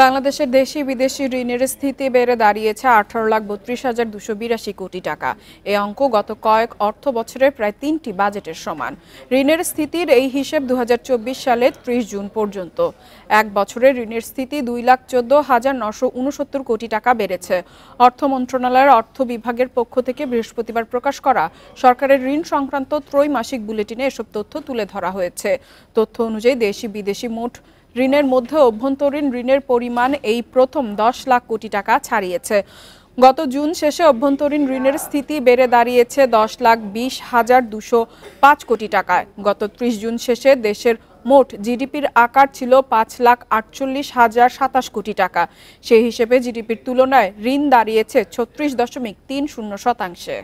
বাংলাদেশের দেশি বিদেশি ঋণের স্থিতি বেড়ে দাঁড়িয়েছে 18,32,282 কোটি টাকা। এই অঙ্ক গত কয়েক অর্থ বছরের প্রায় 3টি বাজেটের সমান। ঋণের স্থিতির এই হিসেব 2024 সালের 30 জুন পর্যন্ত। এক বছরে ঋণের স্থিতি 2,14,969 কোটি টাকা বেড়েছে। অর্থ মন্ত্রণালয়ের অর্থ বিভাগের পক্ষ থেকে বৃহস্পতিবার প্রকাশ করা সরকারের ঋণ সংক্রান্ত ত্রৈমাসিক বুলেটিনে এসব তথ্য তুলে ধরা হয়েছে। তথ্য অনুযায়ী দেশি বিদেশি মোট ঋণের মধ্যে অভ্যন্তরীণ ঋণের পরিমাণ এই প্রথম 10 লাখ কোটি টাকা ছাড়িয়েছে। গত জুন শেষে অভ্যন্তরীণ ঋণের স্থিতি বেড়ে দাঁড়িয়েছে 10,20,205 কোটি টাকায়। গত 30 জুন শেষে দেশের মোট জিডিপির আকার ছিল 5,48,027 কোটি টাকা। সেই হিসেবে জিডিপির তুলনায় ঋণ দাঁড়িয়েছে 36.30%।